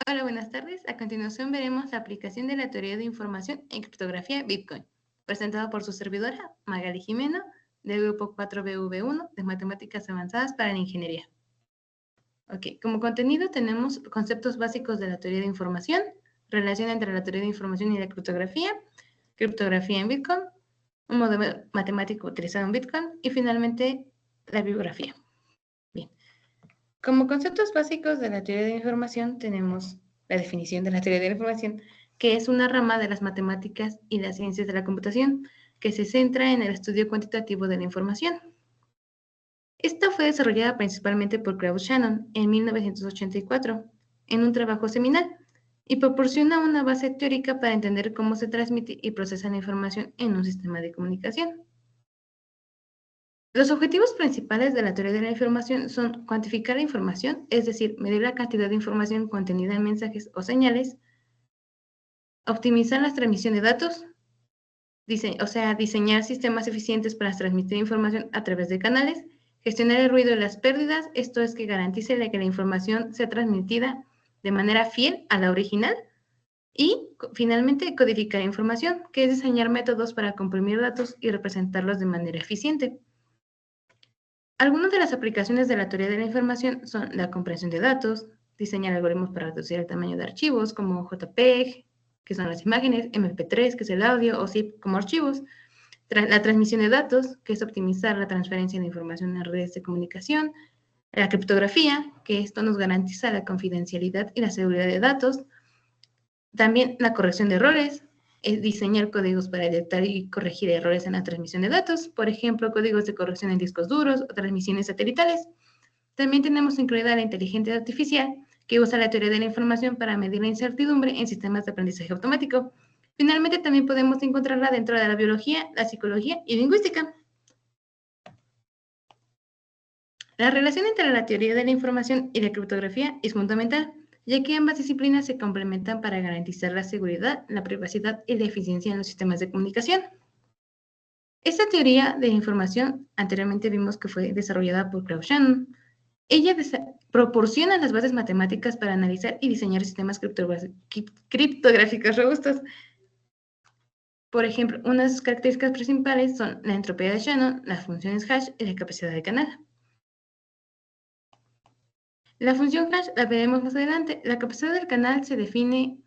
Hola, buenas tardes. A continuación veremos la aplicación de la teoría de información en criptografía Bitcoin, presentado por su servidora, Magali Jimeno, del grupo 4BV1 de Matemáticas Avanzadas para la Ingeniería. Ok, como contenido tenemos conceptos básicos de la teoría de información, relación entre la teoría de información y la criptografía en Bitcoin, un modelo matemático utilizado en Bitcoin y finalmente la bibliografía. Bien. Como conceptos básicos de la teoría de la información tenemos la definición de la teoría de la información, que es una rama de las matemáticas y las ciencias de la computación, que se centra en el estudio cuantitativo de la información. Esta fue desarrollada principalmente por Klaus Shannon en 1984, en un trabajo seminal, y proporciona una base teórica para entender cómo se transmite y procesa la información en un sistema de comunicación. Los objetivos principales de la teoría de la información son cuantificar la información, es decir, medir la cantidad de información contenida en mensajes o señales, optimizar la transmisión de datos, diseñar sistemas eficientes para transmitir información a través de canales, gestionar el ruido y las pérdidas, esto es que garantice que la información sea transmitida de manera fiel a la original, y finalmente codificar información, que es diseñar métodos para comprimir datos y representarlos de manera eficiente. Algunas de las aplicaciones de la teoría de la información son la comprensión de datos, diseñar algoritmos para reducir el tamaño de archivos como JPEG, que son las imágenes, MP3, que es el audio, o ZIP como archivos, la transmisión de datos, que es optimizar la transferencia de información en redes de comunicación, la criptografía, que esto nos garantiza la confidencialidad y la seguridad de datos, también la corrección de errores, es diseñar códigos para detectar y corregir errores en la transmisión de datos, por ejemplo, códigos de corrección en discos duros o transmisiones satelitales. También tenemos incluida la inteligencia artificial, que usa la teoría de la información para medir la incertidumbre en sistemas de aprendizaje automático. Finalmente, también podemos encontrarla dentro de la biología, la psicología y lingüística. La relación entre la teoría de la información y la criptografía es fundamental, ya que ambas disciplinas se complementan para garantizar la seguridad, la privacidad y la eficiencia en los sistemas de comunicación. Esta teoría de la información anteriormente vimos que fue desarrollada por Klaus Shannon. Ella proporciona las bases matemáticas para analizar y diseñar sistemas criptográficos robustos. Por ejemplo, una de sus características principales son la entropía de Shannon, las funciones hash y la capacidad de canal. La función hash la veremos más adelante. La capacidad del canal se define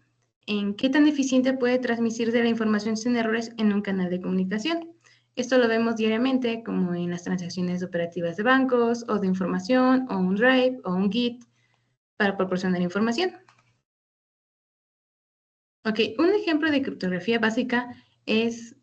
en qué tan eficiente puede transmitirse la información sin errores en un canal de comunicación. Esto lo vemos diariamente, como en las transacciones operativas de bancos, o de información, o un Drive, o un Git, para proporcionar información. Ok, un ejemplo de criptografía básica es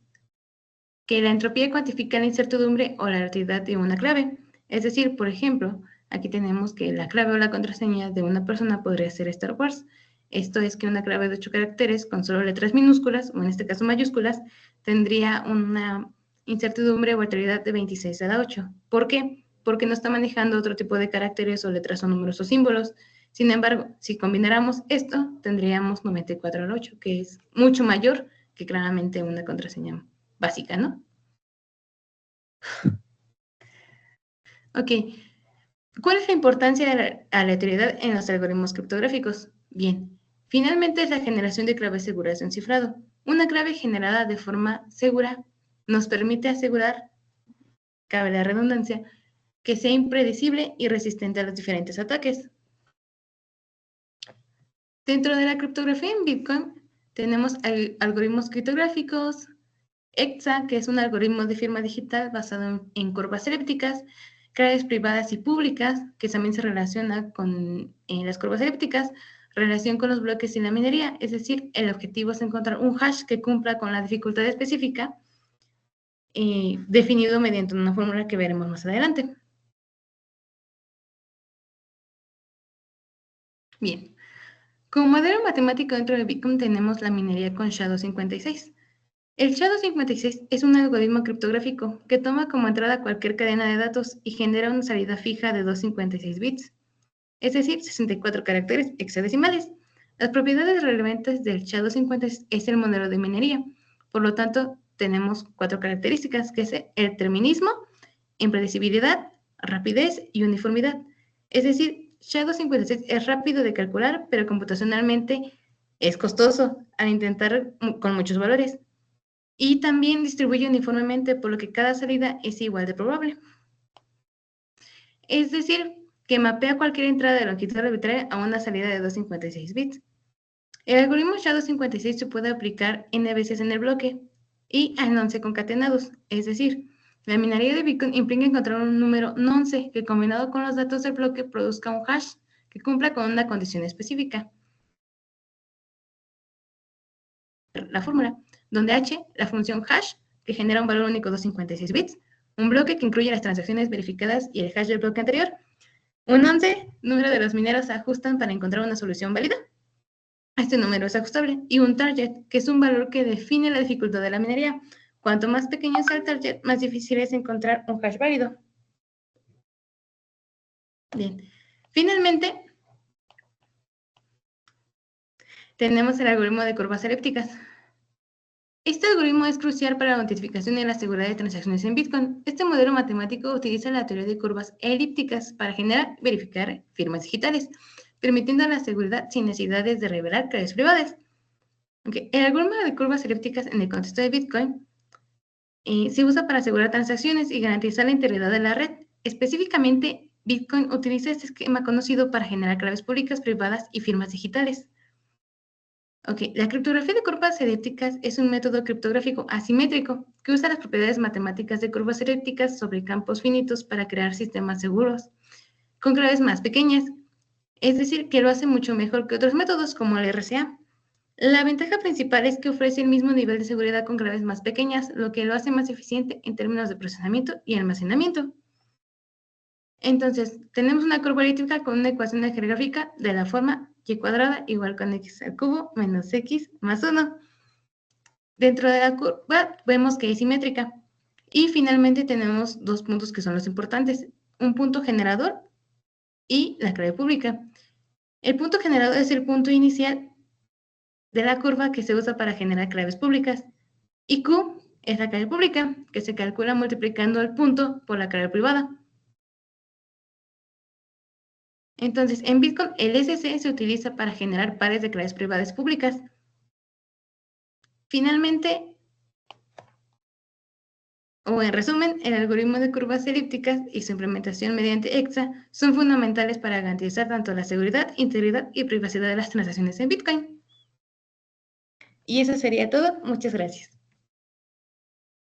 que la entropía cuantifica la incertidumbre o la relatividad de una clave. Es decir, por ejemplo, aquí tenemos que la clave o la contraseña de una persona podría ser Star Wars. Esto es que una clave de 8 caracteres con solo letras minúsculas, o en este caso mayúsculas, tendría una incertidumbre o relatividad de 26 a la 8. ¿Por qué? Porque no está manejando otro tipo de caracteres o letras o números o símbolos. Sin embargo, si combináramos esto, tendríamos 94 a la 8, que es mucho mayor que claramente una contraseña básica, ¿no? Ok, ¿cuál es la importancia de la aleatoriedad en los algoritmos criptográficos? Bien, finalmente es la generación de claves seguras de un cifrado. Una clave generada de forma segura nos permite asegurar, cabe la redundancia, que sea impredecible y resistente a los diferentes ataques. Dentro de la criptografía en Bitcoin tenemos algoritmos criptográficos, EXA, que es un algoritmo de firma digital basado en curvas elípticas, claves privadas y públicas, que también se relaciona con las curvas elípticas, relación con los bloques y la minería, es decir, el objetivo es encontrar un hash que cumpla con la dificultad específica definido mediante una fórmula que veremos más adelante. Bien, como modelo matemático dentro de Bitcoin tenemos la minería con SHA-256. El SHA-256 es un algoritmo criptográfico que toma como entrada cualquier cadena de datos y genera una salida fija de 256 bits, es decir, 64 caracteres hexadecimales. Las propiedades relevantes del SHA-256 es el modelo de minería. Por lo tanto, tenemos 4 características, que es el determinismo, impredecibilidad, rapidez y uniformidad. Es decir, SHA-256 es rápido de calcular, pero computacionalmente es costoso al intentar con muchos valores. Y también distribuye uniformemente, por lo que cada salida es igual de probable. Es decir, que mapea cualquier entrada de longitud arbitraria a una salida de 256 bits. El algoritmo SHA-256 se puede aplicar n veces en el bloque y a nonce concatenados, es decir, la minería de Bitcoin implica encontrar un número nonce que combinado con los datos del bloque produzca un hash que cumpla con una condición específica. La fórmula, donde h, la función hash, que genera un valor único 256 bits, un bloque que incluye las transacciones verificadas y el hash del bloque anterior, un 11, número de los mineros se ajustan para encontrar una solución válida. Este número es ajustable, y un target, que es un valor que define la dificultad de la minería. Cuanto más pequeño sea el target, más difícil es encontrar un hash válido. Bien, finalmente tenemos el algoritmo de curvas elípticas. Este algoritmo es crucial para la autentificación y la seguridad de transacciones en Bitcoin. Este modelo matemático utiliza la teoría de curvas elípticas para generar y verificar firmas digitales, permitiendo la seguridad sin necesidades de revelar claves privadas. Okay. El algoritmo de curvas elípticas en el contexto de Bitcoin se usa para asegurar transacciones y garantizar la integridad de la red. Específicamente, Bitcoin utiliza este esquema conocido para generar claves públicas, privadas y firmas digitales. Okay. La criptografía de curvas elípticas es un método criptográfico asimétrico que usa las propiedades matemáticas de curvas elípticas sobre campos finitos para crear sistemas seguros con claves más pequeñas, es decir, que lo hace mucho mejor que otros métodos como el RSA. La ventaja principal es que ofrece el mismo nivel de seguridad con claves más pequeñas, lo que lo hace más eficiente en términos de procesamiento y almacenamiento. Entonces, tenemos una curva elíptica con una ecuación algebraica de la forma y cuadrada igual con x al cubo menos x más 1. Dentro de la curva vemos que es simétrica. Y finalmente tenemos dos puntos que son los importantes, un punto generador y la clave pública. El punto generador es el punto inicial de la curva que se usa para generar claves públicas. Y Q es la clave pública, que se calcula multiplicando el punto por la clave privada. Entonces, en Bitcoin, el SC se utiliza para generar pares de claves privadas públicas. Finalmente, o en resumen, el algoritmo de curvas elípticas y su implementación mediante EXA son fundamentales para garantizar tanto la seguridad, integridad y privacidad de las transacciones en Bitcoin. Y eso sería todo. Muchas gracias.